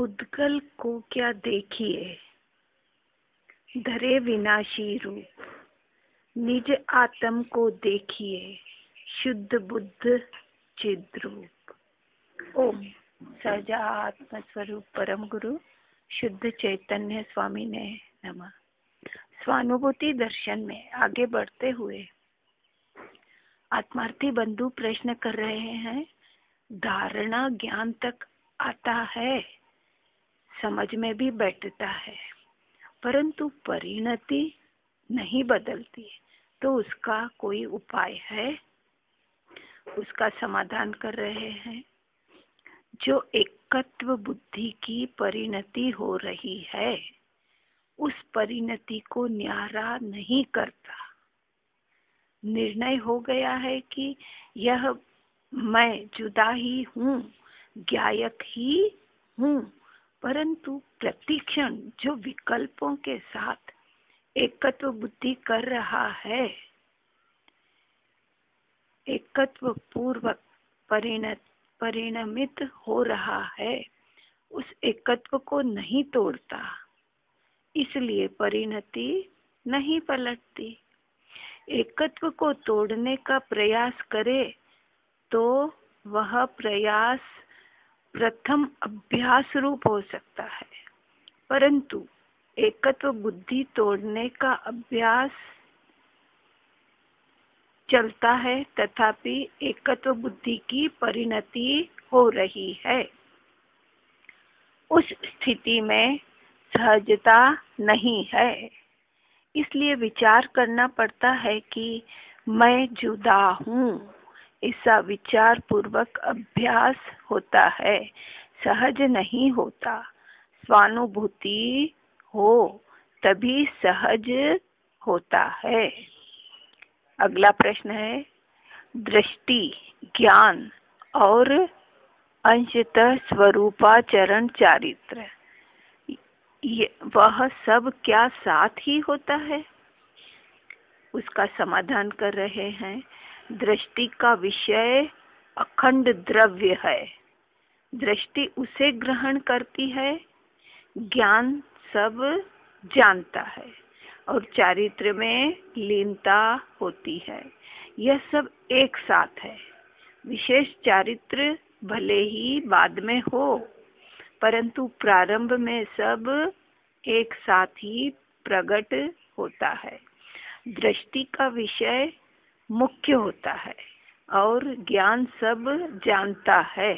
पुद्गल को क्या देखिए, धरे विनाशी रूप। निज आत्म को देखिए, शुद्ध बुद्ध चिद्रूप। ओम सहजात्म स्वरूप परम गुरु शुद्ध चैतन्य स्वामी ने नमः। स्वानुभूति दर्शन में आगे बढ़ते हुए आत्मार्थी बंधु प्रश्न कर रहे हैं। धारणा ज्ञान तक आता है, समझ में भी बैठता है, परंतु परिणति नहीं बदलती, तो उसका कोई उपाय है? उसका समाधान कर रहे हैं। जो एकत्व बुद्धि की परिणति हो रही है, उस परिणति को न्यारा नहीं करता। निर्णय हो गया है कि यह मैं जुदा ही हूँ, ज्ञायक ही हूँ, परंतु प्रतिक्षण जो विकल्पों के साथ एकत्व बुद्धि कर रहा है, एकत्व पूर्वक परिणमित हो रहा है, उस एकत्व को नहीं तोड़ता, इसलिए परिणति नहीं पलटती। एकत्व को तोड़ने का प्रयास करे तो वह प्रयास प्रथम अभ्यास रूप हो सकता है, परंतु एकत्व बुद्धि तोड़ने का अभ्यास चलता है, तथापि एकत्व बुद्धि की परिणति हो रही है। उस स्थिति में सहजता नहीं है, इसलिए विचार करना पड़ता है कि मैं जुदा हूँ। ऐसा विचार पूर्वक अभ्यास होता है, सहज नहीं होता। स्वानुभूति हो तभी सहज होता है। अगला प्रश्न है, दृष्टि, ज्ञान और अंशतः स्वरूपाचरण चारित्र, वह सब क्या साथ ही होता है? उसका समाधान कर रहे हैं। दृष्टि का विषय अखंड द्रव्य है, दृष्टि उसे ग्रहण करती है, ज्ञान सब जानता है और चारित्र में लीनता होती है। यह सब एक साथ है। विशेष चारित्र भले ही बाद में हो, परंतु प्रारंभ में सब एक साथ ही प्रकट होता है। दृष्टि का विषय मुख्य होता है और ज्ञान सब जानता है,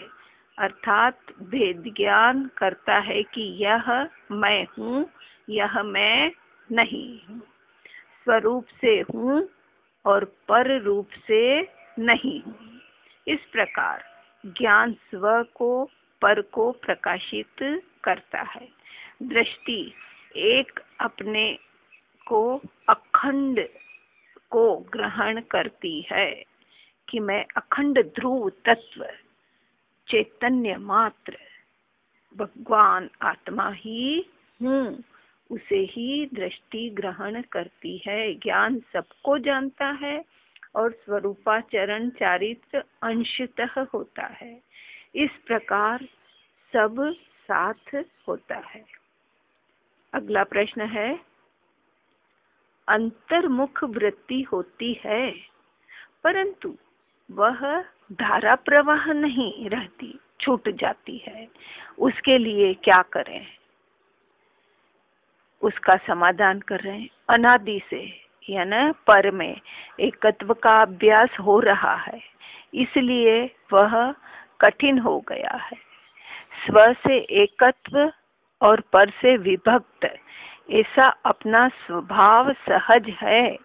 अर्थात भेद ज्ञान करता है कि यह मैं हूँ, यह मैं नहीं हूँ, स्वरूप से हूँ और पर रूप से नहीं हूँ। इस प्रकार ज्ञान स्व को पर को प्रकाशित करता है। दृष्टि एक अपने को अखंड को ग्रहण करती है कि मैं अखंड ध्रुव तत्व चैतन्य मात्र भगवान आत्मा ही हूँ, उसे ही दृष्टि ग्रहण करती है। ज्ञान सबको जानता है और स्वरूपाचरण चारित्र अंशतः होता है। इस प्रकार सब साथ होता है। अगला प्रश्न है, अंतर्मुख वृत्ति होती है, परंतु वह धारा प्रवाह नहीं रहती, छूट जाती है। उसके लिए क्या करें? उसका समाधान कर रहे हैं। अनादि से यानी पर में एकत्व का अभ्यास हो रहा है, इसलिए वह कठिन हो गया है। स्व से एकत्व और पर से विभक्त, ऐसा अपना स्वभाव सहज है,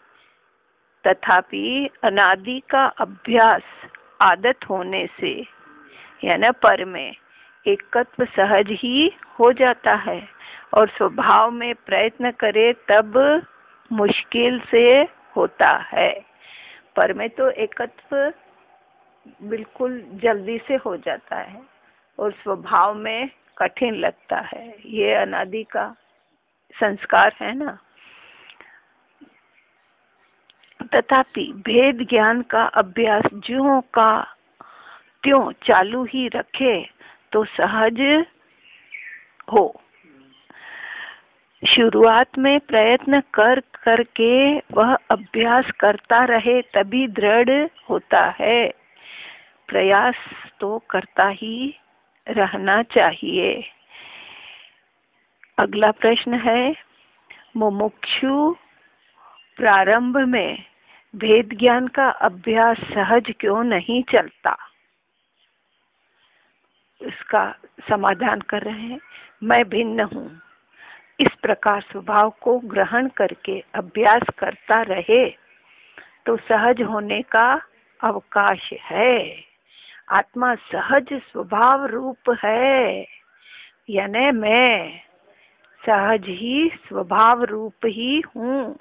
तथापि अनादि का अभ्यास आदत होने से यानी पर में एकत्व सहज ही हो जाता है और स्वभाव में प्रयत्न करे तब मुश्किल से होता है। पर में तो एकत्व बिल्कुल जल्दी से हो जाता है और स्वभाव में कठिन लगता है। ये अनादि का संस्कार है ना। तथापि भेद ज्ञान का अभ्यास ज्यों का त्यों चालू ही रखे तो सहज हो। शुरुआत में प्रयत्न कर करके वह अभ्यास करता रहे तभी दृढ़ होता है। प्रयास तो करता ही रहना चाहिए। अगला प्रश्न है, मुमुक्षु प्रारंभ में भेद ज्ञान का अभ्यास सहज क्यों नहीं चलता? इसका समाधान कर रहे हैं। मैं भिन्न हूँ, इस प्रकार स्वभाव को ग्रहण करके अभ्यास करता रहे तो सहज होने का अवकाश है। आत्मा सहज स्वभाव रूप है, यानी मैं सहज ही स्वभाव रूप ही हूँ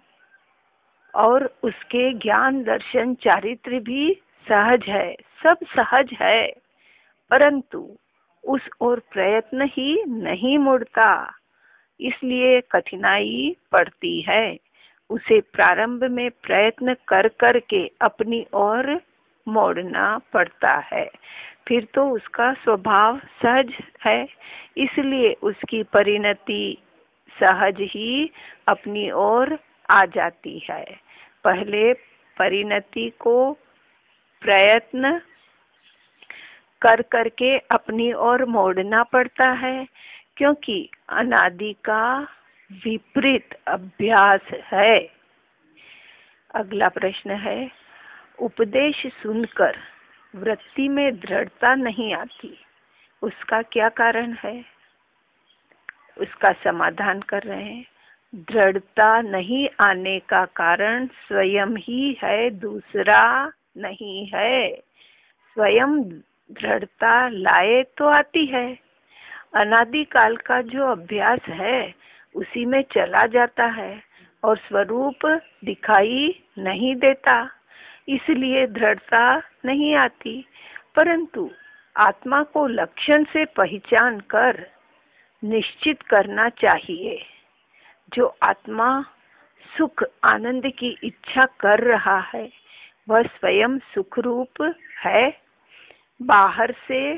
और उसके ज्ञान दर्शन चारित्र भी सहज है, सब सहज है, परंतु उस ओर प्रयत्न ही नहीं मुड़ता, इसलिए कठिनाई पड़ती है। उसे प्रारंभ में प्रयत्न कर कर के अपनी ओर मोड़ना पड़ता है, फिर तो उसका स्वभाव सहज है, इसलिए उसकी परिणति सहज ही अपनी ओर आ जाती है। पहले परिणति को प्रयत्न कर करके अपनी ओर मोड़ना पड़ता है, क्योंकि अनादि का विपरीत अभ्यास है। अगला प्रश्न है, उपदेश सुनकर वृत्ति में दृढ़ता नहीं आती, उसका क्या कारण है? उसका समाधान कर रहे हैं। दृढ़ता नहीं आने का कारण स्वयं ही है, दूसरा नहीं है। स्वयं दृढ़ता लाए तो आती है। अनादि काल का जो अभ्यास है उसी में चला जाता है और स्वरूप दिखाई नहीं देता, इसलिए दृढ़ता नहीं आती। परंतु आत्मा को लक्षण से पहचान कर निश्चित करना चाहिए। जो आत्मा सुख आनंद की इच्छा कर रहा है वह स्वयं सुख रूप है। बाहर से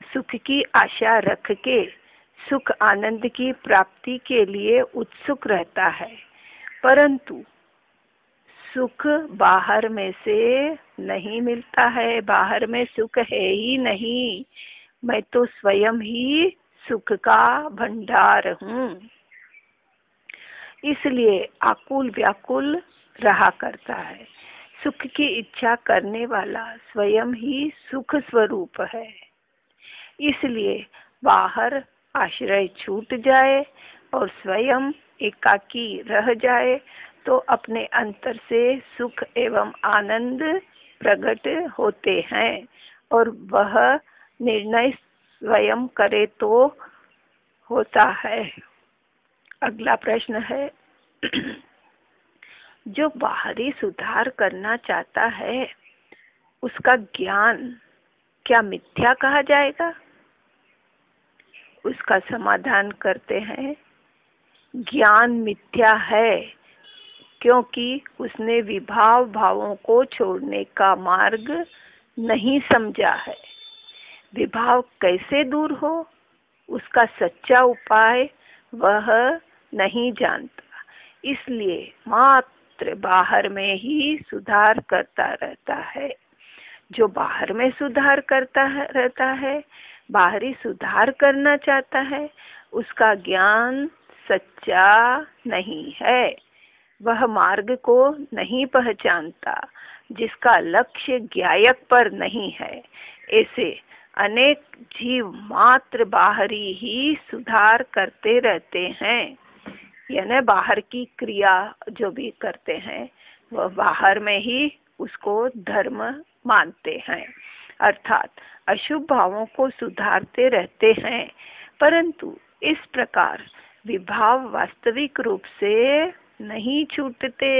सुख की आशा रख के सुख आनंद की प्राप्ति के लिए उत्सुक रहता है, परंतु सुख बाहर में से नहीं मिलता है। बाहर में सुख है ही नहीं, मैं तो स्वयं ही सुख का भंडार हूँ, इसलिए आकुल व्याकुल रहा करता है। सुख की इच्छा करने वाला स्वयं ही सुख स्वरूप है, इसलिए बाहर आश्रय छूट जाए और स्वयं एकाकी रह जाए तो अपने अंतर से सुख एवं आनंद प्रकट होते हैं और वह निर्णय स्वयं करे तो होता है। अगला प्रश्न है, जो बाहरी सुधार करना चाहता है उसका ज्ञान क्या मिथ्या कहा जाएगा? उसका समाधान करते हैं। ज्ञान मिथ्या है क्योंकि उसने विभाव भावों को छोड़ने का मार्ग नहीं समझा है। विभाव कैसे दूर हो उसका सच्चा उपाय वह नहीं जानता, इसलिए मात्र बाहर में ही सुधार करता रहता है। जो बाहर में सुधार करता रहता है, बाहरी सुधार करना चाहता है, उसका ज्ञान सच्चा नहीं है। वह मार्ग को नहीं पहचानता जिसका लक्ष्य ज्ञायक पर नहीं है। ऐसे अनेक जीव मात्र बाहरी ही सुधार करते रहते हैं, यानी बाहर की क्रिया जो भी करते हैं वह बाहर में ही उसको धर्म मानते हैं, अर्थात अशुभ भावों को सुधारते रहते हैं, परंतु इस प्रकार विभाव वास्तविक रूप से नहीं छूटते,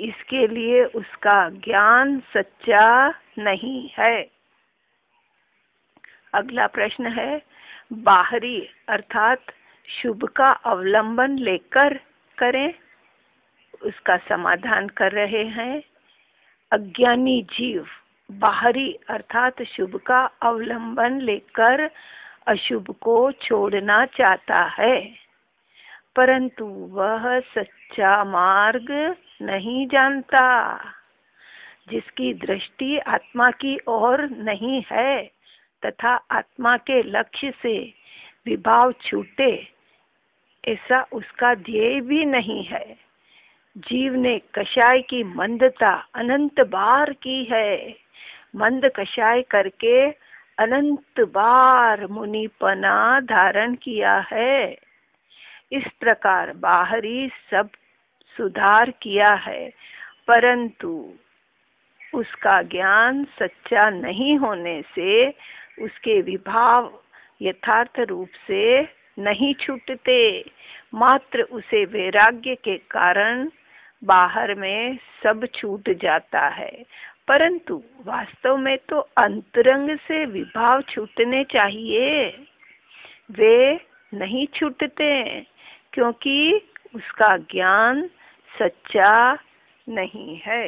इसके लिए उसका ज्ञान सच्चा नहीं है। अगला प्रश्न है, बाहरी अर्थात शुभ का अवलंबन लेकर करें। उसका समाधान कर रहे हैं। अज्ञानी जीव बाहरी अर्थात शुभ का अवलंबन लेकर अशुभ को छोड़ना चाहता है, परंतु वह सच्चा मार्ग नहीं जानता। जिसकी दृष्टि आत्मा की ओर नहीं है तथा आत्मा के लक्ष्य से विभाव छूटे, ऐसा उसका ध्येय भी नहीं है। जीव ने कषाय की मंदता अनंत बार की है। मंद कषाय करके अनंत बार मुनिपना धारण किया है। इस प्रकार बाहरी सब सुधार किया है, परंतु उसका ज्ञान सच्चा नहीं होने से उसके विभाव यथार्थ रूप से नहीं छूटते। मात्र उसे वैराग्य के कारण बाहर में सब छूट जाता है, परंतु वास्तव में तो अंतरंग से विभाव छूटने चाहिए। वे नहीं छूटते क्योंकि उसका ज्ञान सच्चा नहीं है।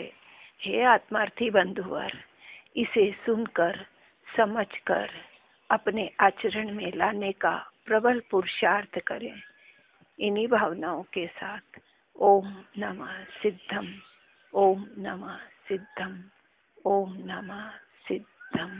हे आत्मार्थी बंधुवर, इसे सुनकर समझकर अपने आचरण में लाने का प्रबल पुरुषार्थ करें। इन्हीं भावनाओं के साथ ओम नमः सिद्धम, ओम नमः सिद्धम, ओम नमः सिद्धम।